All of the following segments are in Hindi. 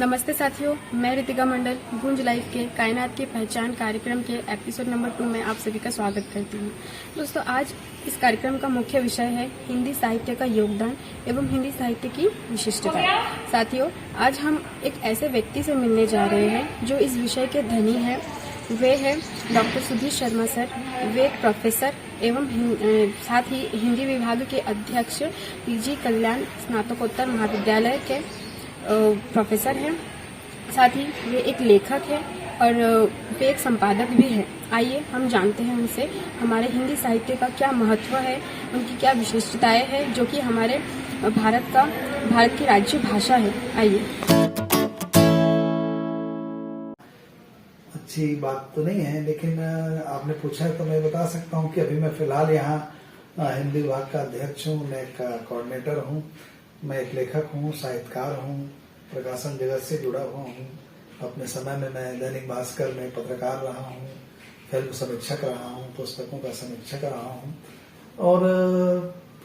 नमस्ते साथियों, मैं रितिका मंडल गूंज लाइव के कायनात की पहचान कार्यक्रम के एपिसोड नंबर 2 में आप सभी का स्वागत करती हूँ। दोस्तों, आज इस कार्यक्रम का मुख्य विषय है हिंदी साहित्य का योगदान एवं हिंदी साहित्य की विशिष्टता। साथियों, आज हम एक ऐसे व्यक्ति से मिलने जा रहे हैं जो इस विषय के धनी हैं। वे हैं डॉक्टर सुधीर शर्मा सर। वे एक प्रोफेसर एवं साथ ही हिंदी विभाग के अध्यक्ष पीजी कल्याण स्नातकोत्तर महाविद्यालय के प्रोफेसर हैं। साथ ही वे एक लेखक हैं और वे एक संपादक भी हैं। आइए हम जानते हैं उनसे हमारे हिंदी साहित्य का क्या महत्व है, उनकी क्या विशिष्टताएं हैं, जो कि हमारे भारत की राज्य भाषा है। आइए। अच्छी बात तो नहीं है, लेकिन आपने पूछा है तो मैं बता सकता हूँ कि अभी मैं फिलहाल यहाँ हिंदी विभाग का अध्यक्ष हूँ, मैं एक कोऑर्डिनेटर हूँ, मैं एक लेखक हूँ, साहित्यकार हूँ, प्रकाशन जगत से जुड़ा हुआ हूँ। अपने समय में मैं दैनिक भास्कर में पत्रकार रहा हूँ, फिल्म समीक्षक रहा हूँ, पुस्तकों का समीक्षक रहा हूँ और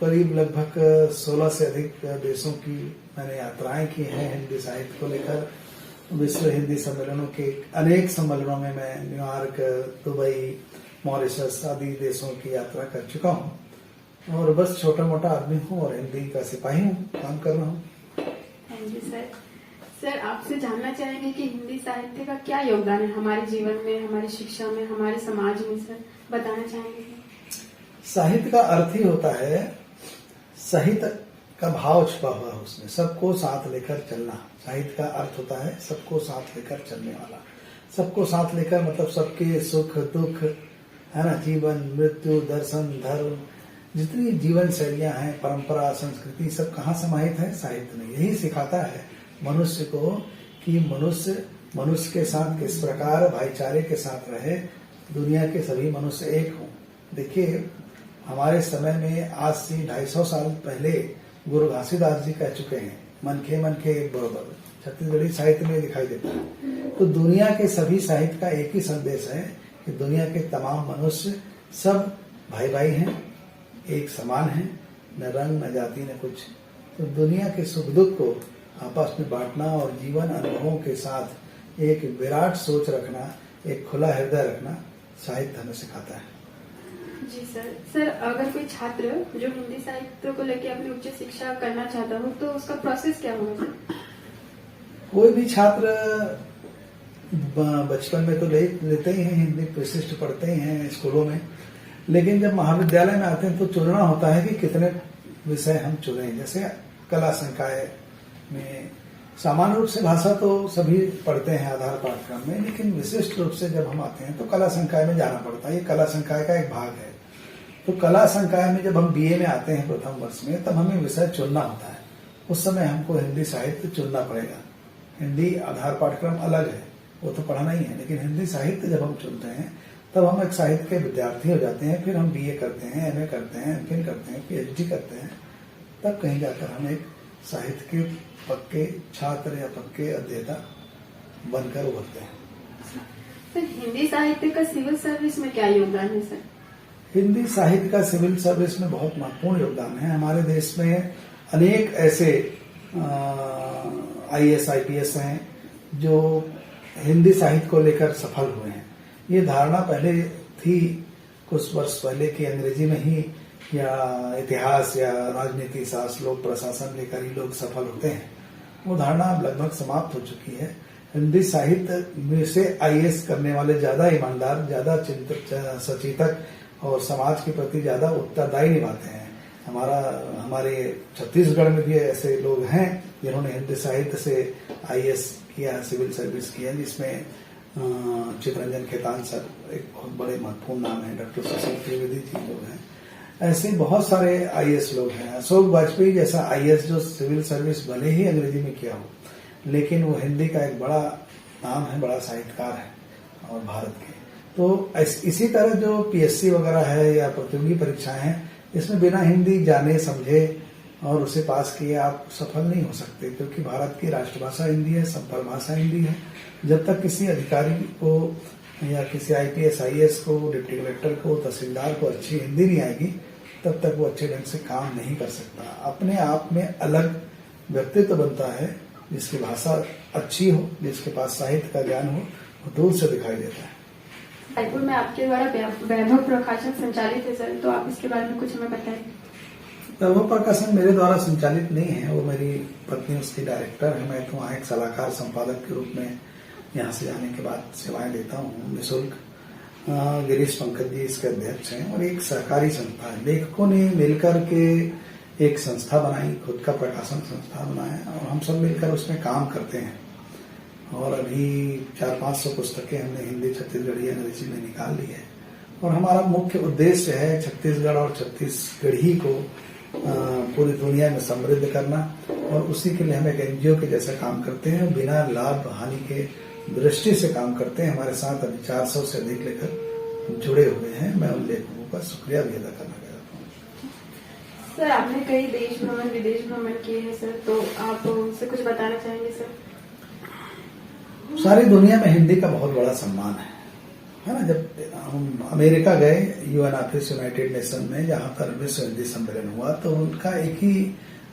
करीब लगभग 16 से अधिक देशों की मैंने यात्राएं की हैं हिंदी साहित्य को लेकर। विश्व हिंदी सम्मेलनों के अनेक सम्मेलनों में मैं न्यूयॉर्क, दुबई, मॉरिशस आदि देशों की यात्रा कर चुका हूँ और बस छोटा मोटा आदमी हूँ और हिंदी का सिपाही हूँ, काम कर रहा हूँ। Thank you sir. सर, आपसे जानना चाहेंगे कि हिंदी साहित्य का क्या योगदान है हमारे जीवन में, हमारी शिक्षा में, हमारे समाज में। सर, बताना चाहेंगे? साहित्य का अर्थ ही होता है, साहित्य का भाव छुपा हुआ है उसमें, सबको साथ लेकर चलना। साहित्य का अर्थ होता है सबको साथ लेकर चलने वाला। सबको साथ लेकर मतलब सबके सुख दुख है ना, जीवन मृत्यु, दर्शन, धर्म, जितनी जीवन शैलियां हैं, परंपरा, संस्कृति, सब कहाँ समाहित है? साहित्य में। यही सिखाता है मनुष्य को कि मनुष्य के साथ किस प्रकार भाईचारे के साथ रहे, दुनिया के सभी मनुष्य एक हों। देखिए, हमारे समय में आज से 250 साल पहले गुरु घासीदास जी कह चुके हैं, मन के एक बरोबर। छत्तीसगढ़ी साहित्य में दिखाई देता है। तो दुनिया के सभी साहित्य का एक ही संदेश है कि दुनिया के तमाम मनुष्य सब भाई भाई हैं, एक समान हैं, न रंग न जाति न कुछ। तो दुनिया के सुख दुख को आपस में बांटना और जीवन अनुभवों के साथ एक विराट सोच रखना, एक खुला हृदय रखना साहित्य हमें सिखाता है। जी सर। सर, अगर कोई छात्र जो हिंदी साहित्य को लेकर अपनी उच्च शिक्षा करना चाहता हो तो उसका प्रोसेस क्या होगा सर? कोई भी छात्र बचपन में तो लेते ही हैं, हिंदी विशिष्ट पढ़ते ही हैं स्कूलों में, लेकिन जब महाविद्यालय में आते हैं तो चुनना होता है कि कितने विषय हम चुनें। जैसे कला संकाय में सामान्य रूप से भाषा तो सभी पढ़ते हैं आधार पाठ्यक्रम में, लेकिन विशिष्ट रूप से जब हम आते हैं तो कला संकाय में जाना पड़ता है। ये कला संकाय का एक भाग है। तो कला संकाय में जब हम बीए में आते हैं प्रथम वर्ष में, तब हमें विषय चुनना होता है। उस समय हमको हिंदी साहित्य चुनना पड़ेगा। हिंदी आधार पाठ्यक्रम अलग है, वो तो पढ़ना ही है, लेकिन हिंदी साहित्य जब हम चुनते हैं तब हम एक साहित्य के विद्यार्थी हो जाते हैं। फिर हम बीए करते हैं, एमए करते हैं, एमफिल करते हैं, पीएचडी करते हैं, तब कहीं जाकर हम एक साहित्य के पक्के छात्र या पक्के अध्येता बनकर उभरते हैं। सर, हिंदी साहित्य का सिविल सर्विस में क्या योगदान है सर? हिंदी साहित्य का सिविल सर्विस में बहुत महत्वपूर्ण योगदान है। हमारे देश में अनेक ऐसे आईएएस आईपीएस हैं जो हिंदी साहित्य को लेकर सफल हुए हैं। ये धारणा पहले थी कुछ वर्ष पहले कि अंग्रेजी में ही या इतिहास या राजनीति शास्त्र, लोक प्रशासन लेकर ही लोग सफल होते हैं। वो धारणा अब लगभग समाप्त हो चुकी है। हिंदी साहित्य में से आईएएस करने वाले ज्यादा ईमानदार, ज्यादा चिंतक, सचेतक और समाज के प्रति ज्यादा उत्तरदायी निभाते हैं। हमारे छत्तीसगढ़ में भी ऐसे लोग हैं जिन्होंने हिंदी साहित्य से आईएएस किया, सिविल सर्विस किया, जिसमें चितरंजन खेतान सर एक बहुत बड़े महत्वपूर्ण नाम है, डॉक्टर सुशील त्रिवेदी जी लोग हैं। ऐसे बहुत सारे आईएएस लोग हैं। अशोक वाजपेयी जैसा आईएएस जो सिविल सर्विस भले ही अंग्रेजी में किया हो, लेकिन वो हिंदी का एक बड़ा नाम है, बड़ा साहित्यकार है और भारत के। तो इसी तरह जो पीएससी वगैरह है या प्रतियोगी परीक्षाएं हैं, इसमें बिना हिंदी जाने समझे और उसे पास किए आप सफल नहीं हो सकते, क्योंकि भारत की राष्ट्रभाषा हिंदी है, संपर्क भाषा हिंदी है। जब तक किसी अधिकारी को या किसी आईपीएस आईएएस को, डिप्टी कलेक्टर को, तहसीलदार को अच्छी हिंदी नहीं आएगी, तब तक वो अच्छे ढंग से काम नहीं कर सकता। अपने आप में अलग व्यक्तित्व बनता है जिसकी भाषा अच्छी हो, जिसके पास साहित्य का ज्ञान हो, वो दूर से दिखाई देता है। रायपुर में आपके द्वारा वैभव प्रकाशन संचालित है सर, तो आप इसके बारे में कुछ हमें बताएं। वैभव प्रकाशन मेरे द्वारा संचालित नहीं है, वो मेरी पत्नी उसकी डायरेक्टर है। मैं तो वहाँ एक सलाहकार संपादक के रूप में यहाँ से जाने के बाद सेवाएं देता हूँ निःशुल्क। गिरीश पंकज जी इसके अध्यक्ष हैं और एक सहकारी संस्था है। लेखकों ने मिलकर के एक संस्था बनाई, खुद का प्रकाशन संस्था बनाया और हम सब मिलकर उसमें काम करते हैं। और अभी 400-500 पुस्तकें हमने हिंदी, छत्तीसगढ़ी, अंग्रेजी में निकाल ली है। और हमारा मुख्य उद्देश्य है छत्तीसगढ़ और छत्तीसगढ़ी को पूरी दुनिया में समृद्ध करना, और उसी के लिए हम एक एनजीओ के जैसा काम करते हैं, बिना लाभ हानि के दृष्टि से काम करते हैं। हमारे साथ अभी 400 से अधिक लेखक जुड़े हुए हैं। मैं उन लेखकों का शुक्रिया भी अदा करना चाहता हूँ। सर, आपने कई देश भ्रमण, विदेश भ्रमण किए हैं सर, तो आप उससे कुछ बताना चाहेंगे सर? सारी दुनिया में हिंदी का बहुत बड़ा सम्मान है ना। जब हम अमेरिका गए यूएन ऑफिस यूनाइटेड नेशन में, जहां पर विश्व हिंदी सम्मेलन हुआ, तो उनका एक ही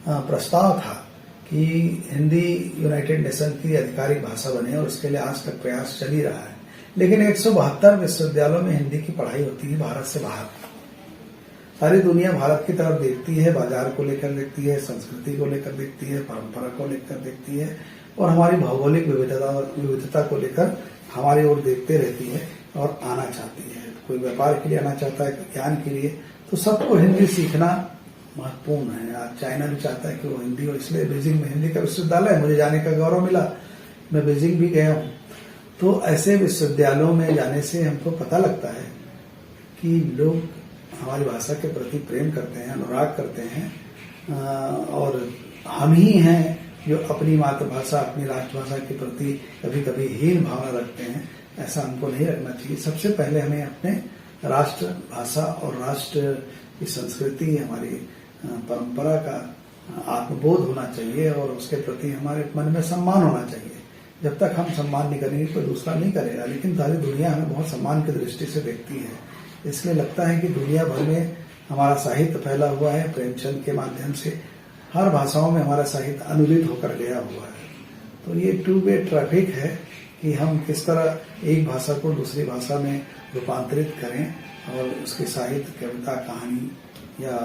प्रस्ताव था कि हिंदी यूनाइटेड नेशन की आधिकारिक भाषा बने, और उसके लिए आज तक प्रयास चल ही रहा है। लेकिन 172 विश्वविद्यालयों में हिंदी की पढ़ाई होती है भारत से बाहर। सारी दुनिया भारत की तरफ देखती है, बाजार को लेकर देखती है, संस्कृति को लेकर देखती है, परंपरा को लेकर देखती है, और हमारी भौगोलिक विविधता को लेकर हमारी ओर देखते रहती है और आना चाहती है। कोई व्यापार के लिए आना चाहता है, ज्ञान के लिए, तो सबको हिंदी सीखना महत्वपूर्ण है। आज चाइना भी चाहता है कि वो हिंदी, और इसलिए बीजिंग में हिंदी का विश्वविद्यालय है। मुझे जाने का गौरव मिला, मैं बीजिंग भी गया हूँ। तो ऐसे विश्वविद्यालयों में जाने से हमको पता लगता है कि लोग हमारी भाषा के प्रति प्रेम करते हैं, अनुराग करते हैं, और हम ही हैं जो अपनी मातृभाषा, अपनी राष्ट्रभाषा के प्रति कभी कभी हीन भावना रखते हैं। ऐसा हमको नहीं रखना चाहिए। सबसे पहले हमें अपने राष्ट्र भाषा और राष्ट्र की संस्कृति, हमारी परंपरा का आत्मबोध होना चाहिए, और उसके प्रति हमारे मन में सम्मान होना चाहिए। जब तक हम सम्मान नहीं करेंगे, कोई दूसरा नहीं करेगा। लेकिन सारी दुनिया हमें बहुत सम्मान की दृष्टि से देखती है। इसलिए लगता है कि दुनिया भर में हमारा साहित्य फैला हुआ है। प्रेमचंद के माध्यम से हर भाषाओं में हमारा साहित्य अनुदित होकर गया हुआ है। तो ये टू वे ट्रैफिक है कि हम किस तरह एक भाषा को दूसरी भाषा में रूपांतरित करें, और उसके साहित्य, कविता, कहानी या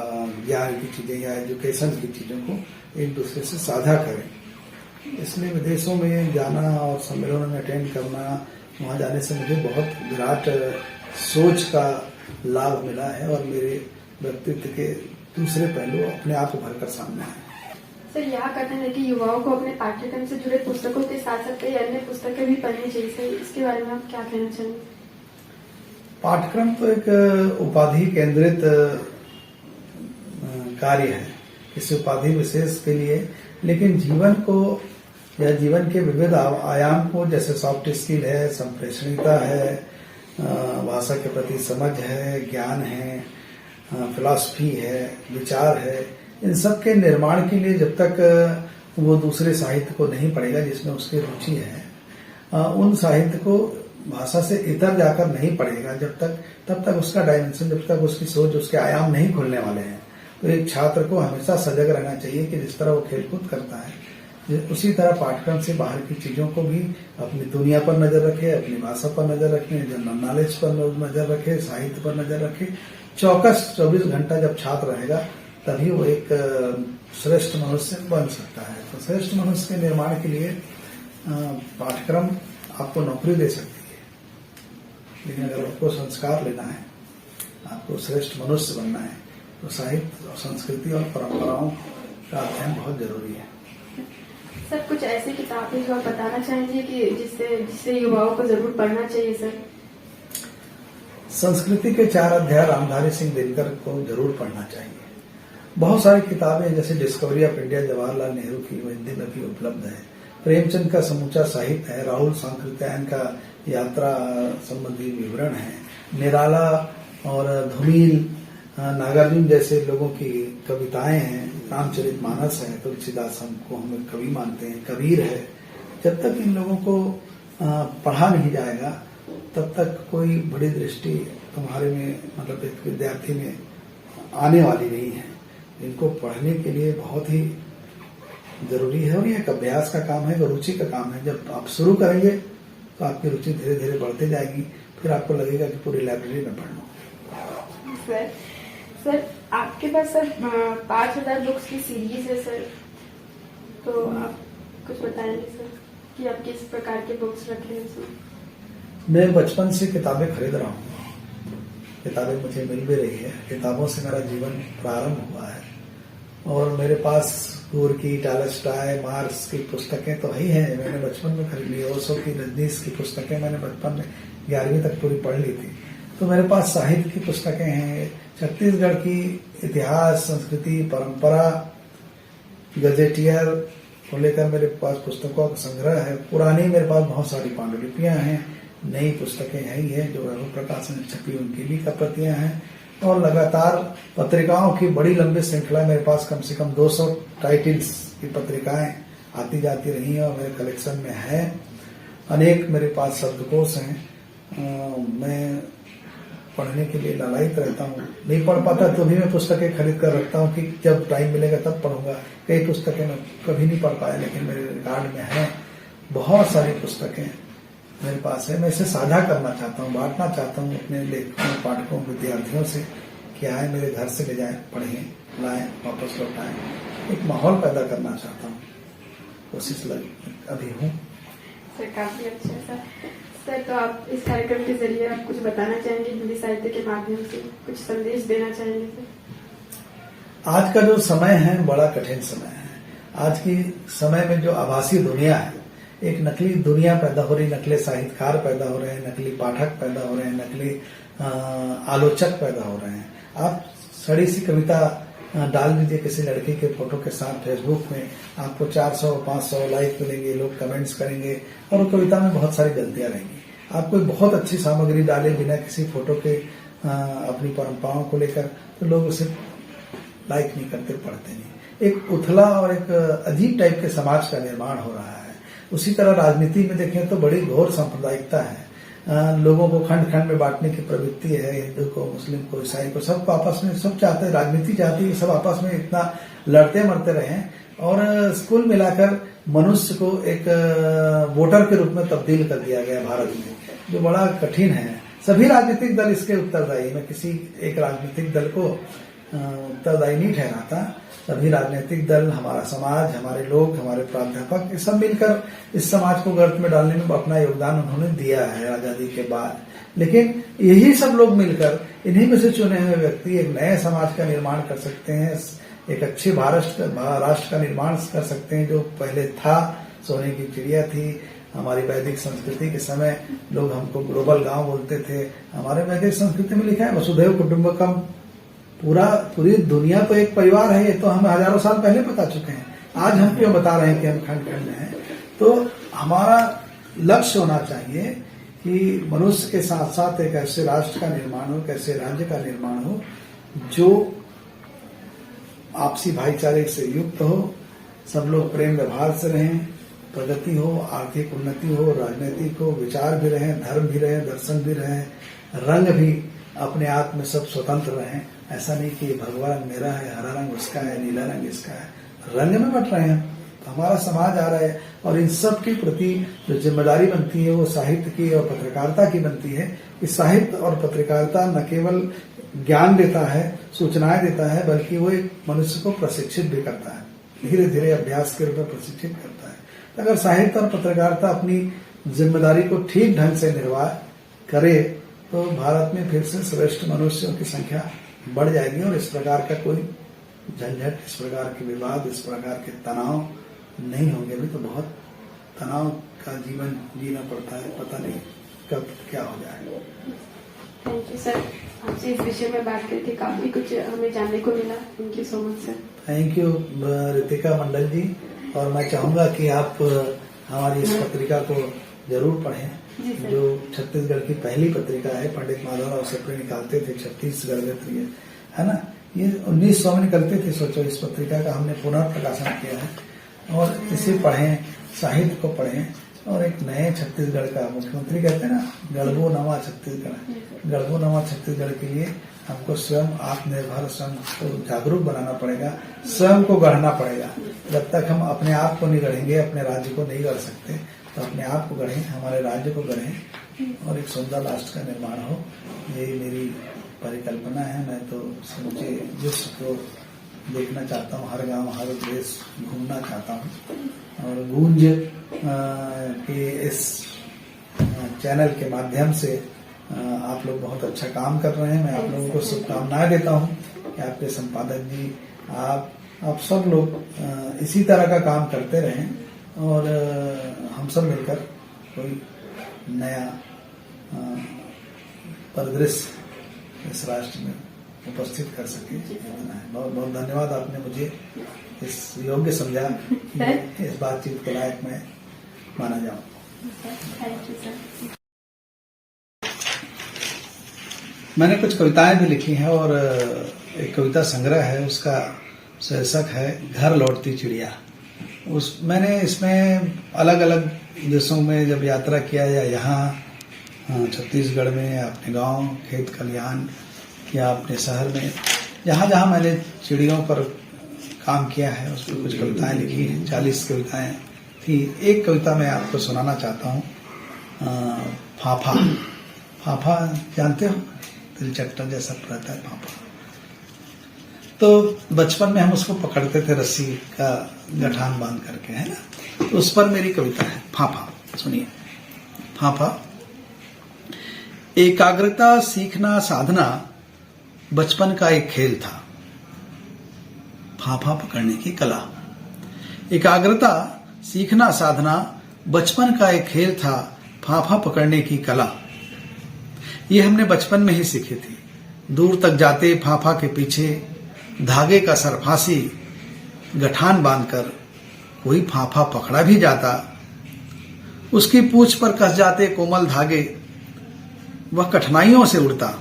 ज्ञान की चीजें या एजुकेशन की चीजों को एक दूसरे से साझा करें। इसलिए विदेशों में जाना और सम्मेलनों में अटेंड करना, वहां जाने से मुझे बहुत विराट सोच का लाभ मिला है, और मेरे व्यक्तित्व के दूसरे पहलू अपने आप उभर कर सामने आए। सर, यह कथन है कि युवाओं को अपने पाठ्यक्रम से जुड़े पुस्तकों के साथ साथ कई अन्य पुस्तकें भी पढ़नी चाहिए। सर, इसके बारे में आप क्या कहना चाहेंगे? पाठ्यक्रम तो एक उपाधि केंद्रित कार्य है, किसी उपाधि विशेष के लिए। लेकिन जीवन को या जीवन के विविध आयाम को, जैसे सॉफ्ट स्किल है, संप्रेषणीयता है, भाषा के प्रति समझ है, ज्ञान है, फिलॉसफी है, विचार है, इन सब के निर्माण के लिए जब तक वो दूसरे साहित्य को नहीं पढ़ेगा जिसमें उसकी रुचि है, उन साहित्य को भाषा से इतर जाकर नहीं पढ़ेगा तब तक उसका डायमेंशन, जब तक उसकी सोच, उसके आयाम नहीं खुलने वाले हैं। तो एक छात्र को हमेशा सजग रहना चाहिए कि जिस तरह वो खेलकूद करता है, उसी तरह पाठ्यक्रम से बाहर की चीजों को भी अपनी दुनिया पर नजर रखे, अपनी भाषा पर नजर रखे, जनरल नॉलेज पर नजर रखे, साहित्य पर नजर रखे। चौकस 24 घंटा जब छात्र रहेगा, तभी वो एक श्रेष्ठ मनुष्य बन सकता है। तो श्रेष्ठ मनुष्य के निर्माण के लिए पाठ्यक्रम आपको नौकरी दे सकती है, लेकिन अगर आपको संस्कार लेना है, आपको श्रेष्ठ मनुष्य बनना है, तो साहित्य और संस्कृति और परंपराओं का अध्ययन बहुत जरूरी है। सर, कुछ ऐसी किताबें जो आप बताना चाहेंगे कि जिससे युवाओं को जरूर पढ़ना चाहिए? सर, संस्कृति के 4 अध्याय रामधारी सिंह दिनकर को जरूर पढ़ना चाहिए। बहुत सारी किताबें जैसे discovery of India Jawaharlal Nehru की, वो हिंदी में भी उपलब्ध है। प्रेमचंद का समूचा साहित्य है। राहुल सांकृत्यायन का यात्रा संबंधी विवरण है। निराला और धूमिल, नागार्जुन जैसे लोगों की कविताएं हैं। रामचरितमानस है, तुलसीदास हमको हम कवि मानते हैं, कबीर है। जब तक इन लोगों को पढ़ा नहीं जाएगा, तब तक कोई बड़ी दृष्टि तुम्हारे में, मतलब एक विद्यार्थी में आने वाली नहीं है। इनको पढ़ने के लिए बहुत ही जरूरी है और ये एक अभ्यास का काम है, एक रुचि का काम है। जब आप शुरू करेंगे तो आपकी रुचि धीरे धीरे बढ़ते जाएगी, फिर आपको लगेगा कि पूरी लाइब्रेरी में पढ़ लूं। सर आपके पास सर 5000 बुक्स की सीरीज है सर, तो आप कुछ बताएंगे सर कि आप किस प्रकार के बुक्स रखे हैं सर? मैं बचपन से किताबें खरीद रहा हूँ, किताबें मुझे मिल भी रही है, किताबों से मेरा जीवन प्रारंभ हुआ है और मेरे पास गोर्की, टॉलस्टॉय, मार्क्स की पुस्तकें तो ही हैं, मैंने बचपन में खरीद ली। ओशो की, रजनीश की पुस्तकें मैंने बचपन में 11वीं तक पूरी पढ़ ली थी। तो मेरे पास साहित्य की पुस्तकें हैं, छत्तीसगढ़ की इतिहास, संस्कृति, परंपरा, गजेटियर को लेकर मेरे पास पुस्तकों का संग्रह है। पुरानी मेरे पास बहुत सारी पांडुलिपियां हैं, नई पुस्तकें हैं ही है जो रघु प्रकाशन में छपी उनकी भी प्रतियां हैं और लगातार पत्रिकाओं की बड़ी लंबी श्रृंखला मेरे पास कम से कम 200 टाइटल्स की पत्रिकाएं आती जाती रही हैं और मेरे कलेक्शन में है। अनेक मेरे पास शब्दकोश हैं। मैं पढ़ने के लिए लालायित रहता हूँ, नहीं पढ़ पाता तो भी मैं पुस्तकें खरीद कर रखता हूँ कि जब टाइम मिलेगा तब पढ़ूंगा। कई पुस्तकें मैं कभी नहीं पढ़ पाया लेकिन मेरे रिकॉर्ड में है, बहुत सारी पुस्तकें मेरे पास है। मैं इसे साझा करना चाहता हूँ, बांटना चाहता हूँ अपने लेखकों, पाठकों, विद्यार्थियों से कि आए मेरे घर से ले जाएं, पढ़ें, लाएं, वापस लौटाएं। एक माहौल पैदा करना चाहता हूँ, कोशिश अभी हूँ। सर काफी अच्छा है सर। तो आप इस कार्यक्रम के जरिए आप कुछ बताना चाहेंगे हिंदी साहित्य के माध्यम से, कुछ संदेश देना चाहेंगे सर? आज का जो समय है बड़ा कठिन समय है। आज की समय में जो आभासी दुनिया है, एक नकली दुनिया पैदा हो रही, नकली साहित्यकार पैदा हो रहे हैं, नकली पाठक पैदा हो रहे हैं, नकली आलोचक पैदा हो रहे हैं। आप सड़ी सी कविता डाल दीजिए किसी लड़की के फोटो के साथ फेसबुक में, आपको 400-500 लाइक मिलेंगे, लोग कमेंट्स करेंगे और वो कविता में बहुत सारी गलतियां रहेंगी। आप कोई बहुत अच्छी सामग्री डाले बिना किसी फोटो के अपनी परंपराओं को लेकर, तो लोग उसे लाइक नहीं करते, पढ़ते नहीं। एक उथला और एक अजीब टाइप के समाज का निर्माण हो रहा है। उसी तरह राजनीति में देखें तो बड़ी घोर सांप्रदायिकता है। लोगों को खंड खंड में बांटने की प्रवृत्ति है, हिंदू को, मुस्लिम को, ईसाई को, सबको आपस में, सब चाहते हैं, राजनीति चाहती है सब आपस में इतना लड़ते मरते रहे और कुल मिलाकर मनुष्य को एक वोटर के रूप में तब्दील कर दिया गया भारत में, जो बड़ा कठिन है। सभी राजनीतिक दल इसके उत्तरदायी, मैं किसी एक राजनीतिक दल को उत्तरदायी नहीं ठहराता। सभी राजनीतिक दल, हमारा समाज, हमारे लोग, हमारे प्राध्यापक, ये सब मिलकर इस समाज को गर्त में डालने में अपना योगदान उन्होंने दिया है आजादी के बाद। लेकिन यही सब लोग मिलकर, इन्हीं में से चुने हुए व्यक्ति एक नए समाज का निर्माण कर सकते हैं, एक अच्छे राष्ट्र का निर्माण कर सकते हैं। जो पहले था, सोने की चिड़िया थी। हमारी वैदिक संस्कृति के समय लोग हमको ग्लोबल गांव बोलते थे। हमारे वैदिक संस्कृति में लिखा है वसुधैव कुटुंबकम, पूरी दुनिया तो एक परिवार है। ये तो हमें हजारों साल पहले बता चुके हैं, आज हम क्यों बता रहे हैं कि हम खंड खंड में हैं। तो हमारा लक्ष्य होना चाहिए कि मनुष्य के साथ साथ एक ऐसे राष्ट्र का निर्माण हो, ऐसे राज्य का निर्माण हो जो आपसी भाईचारे से युक्त हो, सब लोग प्रेम व्यवहार से रहें, प्रगति हो, आर्थिक उन्नति हो, राजनीतिक हो, विचार भी रहे, धर्म भी रहे, दर्शन भी रहे, रंग भी अपने आप में सब स्वतंत्र रहें। ऐसा नहीं कि भगवा रंग मेरा है, हरा रंग उसका है, नीला रंग इसका है, रंग में बट रहे हैं। तो हमारा समाज आ रहा है और इन सब के प्रति जो जिम्मेदारी बनती है वो साहित्य की और पत्रकारिता की बनती है कि साहित्य और पत्रकारिता न केवल ज्ञान देता है, सूचनाएं देता है, बल्कि वो एक मनुष्य को प्रशिक्षित भी करता है, धीरे धीरे अभ्यास के रूप में प्रशिक्षित करता है। तो अगर साहित्य और पत्रकारिता अपनी जिम्मेदारी को ठीक ढंग से निर्वाह करे तो भारत में फिर से श्रेष्ठ मनुष्यों की संख्या बढ़ जाएगी और इस प्रकार का कोई झंझट, इस प्रकार के विवाद, इस प्रकार के तनाव नहीं होंगे। अभी तो बहुत तनाव का जीवन जीना पड़ता है, पता नहीं कब क्या हो जाएगा। थैंक यू सर, आपसे इस विषय में बात करके काफी कुछ हमें जानने को मिला। Thank you so much sir. Thank you Ritika Mandal ji, और मैं चाहूंगा कि आप हमारी इस पत्रिका को जरूर पढ़ें, जो छत्तीसगढ़ की पहली पत्रिका है। पंडित माधवराव सेप्रे निकालते थे, छत्तीसगढ़ में है ना, ये 1900 में निकलते थे। सोचो, इस पत्रिका का हमने पुनर्प्रकाशन किया है और इसे पढ़ें, साहित्य को पढ़ें, और एक नए छत्तीसगढ़ का मुख्यमंत्री कहते हैं ना, गढ़बो नवा छत्तीसगढ़, गढ़बो नवा छत्तीसगढ़ के लिए हमको स्वयं आत्मनिर्भर, स्वयं को जागरूक बनाना पड़ेगा, स्वयं को गढ़ना पड़ेगा। जब तक हम अपने आप को नहीं गढ़ेंगे, अपने राज्य को नहीं गढ़ सकते, तो अपने आप को गढ़ें, हमारे राज्य को गढ़ें और एक सुंदर राष्ट्र का निर्माण हो। यही मेरी परिकल्पना है। मैं तो समूचे विश्व को देखना चाहता हूँ, हर गांव हर देश घूमना चाहता हूँ और गूंज के इस चैनल के माध्यम से आप लोग बहुत अच्छा काम कर रहे हैं। मैं आप लोगों को शुभकामनाएं देता हूं कि आपके संपादक जी, आप सब लोग इसी तरह का काम करते रहें और हम सब मिलकर कोई नया परिदृश्य इस राष्ट्र में उपस्थित कर सके। बहुत बहुत धन्यवाद, आपने मुझे इस योग्य समझा कि इस बातचीत के लायक मैं माना जाऊं। मैंने कुछ कविताएं भी लिखी हैं और एक कविता संग्रह है, उसका शीर्षक है घर लौटती चिड़िया। मैंने इसमें अलग अलग देशों में जब यात्रा किया या यहाँ छत्तीसगढ़ में अपने गांव खेत खलिहान या अपने शहर में जहाँ जहाँ मैंने चिड़ियों पर काम किया है उस पर कुछ कविताएं लिखी हैं। 40 कविताएं थी। एक कविता मैं आपको सुनाना चाहता हूँ। फाफा। फाफा जानते हो, तिलचट्टा जैसा रहता है फाफा। तो बचपन में हम उसको पकड़ते थे रस्सी का गठान बांध करके, है ना। तो उस पर मेरी कविता है फाफा। सुनिए। फाफा। एकाग्रता सीखना साधना बचपन का एक खेल था, फाफा पकड़ने की कला। एकाग्रता सीखना साधना बचपन का एक खेल था, फाफा पकड़ने की कला। ये हमने बचपन में ही सीखी थी। दूर तक जाते फाफा के पीछे, धागे का सरफासी गठान बांधकर कोई फाफा पकड़ा भी जाता, उसकी पूंछ पर कस जाते कोमल धागे, वह कठिनाइयों से उड़ता।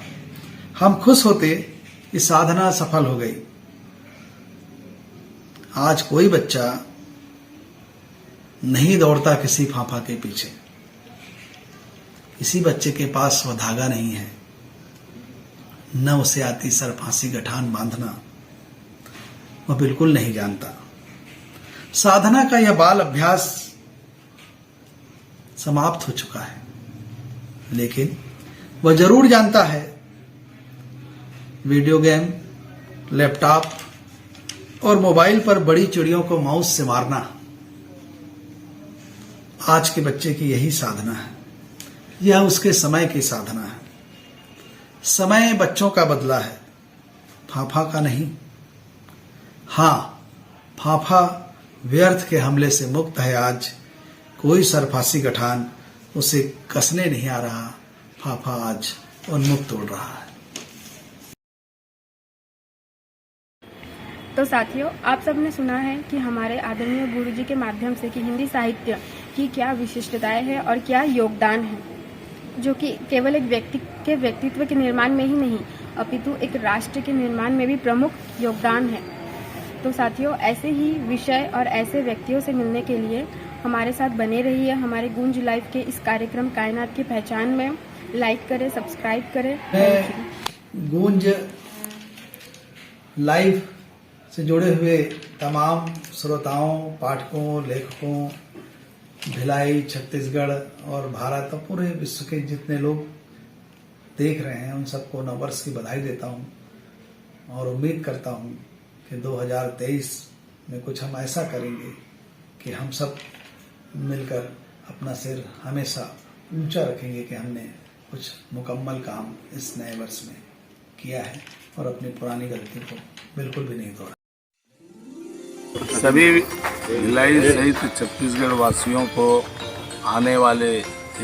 हम खुश होते कि साधना सफल हो गई। आज कोई बच्चा नहीं दौड़ता किसी फाफा के पीछे। किसी बच्चे के पास वह धागा नहीं है, न उसे आती सरफासी गठान बांधना, वह बिल्कुल नहीं जानता। साधना का यह बाल अभ्यास समाप्त हो चुका है, लेकिन वह जरूर जानता है वीडियो गेम, लैपटॉप और मोबाइल पर बड़ी चिड़ियों को माउस से मारना आज के बच्चे की यही साधना है। यह उसके समय की साधना है। समय बच्चों का बदला है, फाफा का नहीं। हां, फाफा व्यर्थ के हमले से मुक्त है आज। कोई सरफासी गठान उसे कसने नहीं आ रहा। फाफा आज उन्मुक्त उड़ रहा है। तो साथियों, आप सबने सुना है कि हमारे आदरणीय गुरुजी के माध्यम से कि हिंदी साहित्य की क्या विशिष्टताएं हैं और क्या योगदान है, जो कि केवल एक व्यक्ति के व्यक्तित्व के निर्माण में ही नहीं अपितु एक राष्ट्र के निर्माण में भी प्रमुख योगदान है। तो साथियों, ऐसे ही विषय और ऐसे व्यक्तियों से मिलने के लिए हमारे साथ बने रहिए। हमारे गूंज लाइव के इस कार्यक्रम कायनात की पहचान में लाइक करें, सब्सक्राइब करें। गूंज लाइव से जुड़े हुए तमाम श्रोताओं, पाठकों, लेखकों, भिलाई, छत्तीसगढ़ और भारत और पूरे विश्व के जितने लोग देख रहे हैं, उन सबको नववर्ष की बधाई देता हूं और उम्मीद करता हूं कि 2023 में कुछ हम ऐसा करेंगे कि हम सब मिलकर अपना सिर हमेशा ऊंचा रखेंगे कि हमने कुछ मुकम्मल काम इस नए वर्ष में किया है और अपनी पुरानी गलती को बिल्कुल भी नहीं दोहराया। सभी भिलाई सहित छत्तीसगढ़ वासियों को आने वाले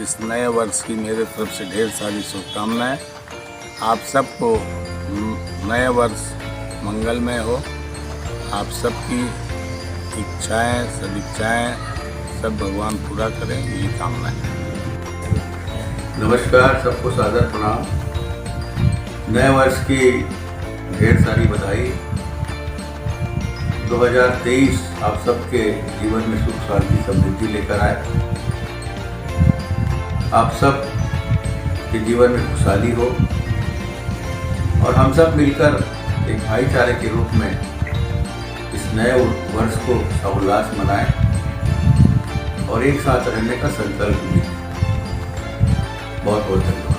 इस नए वर्ष की मेरे तरफ से ढेर सारी शुभकामनाएं। आप सबको नए वर्ष मंगलमय हो। आप सबकी इच्छाएं, सदिच्छाएं सब भगवान पूरा करें, यही कामना है। नमस्कार, सबको सादर प्रणाम। नए वर्ष की ढेर सारी बधाई। 2023 आप सबके जीवन में सुख शांति समृद्धि लेकर आए। आप सब के जीवन में खुशहाली हो और हम सब मिलकर एक भाईचारे के रूप में इस नए वर्ष को उल्लास मनाएं और एक साथ रहने का संकल्प भी। बहुत बहुत धन्यवाद।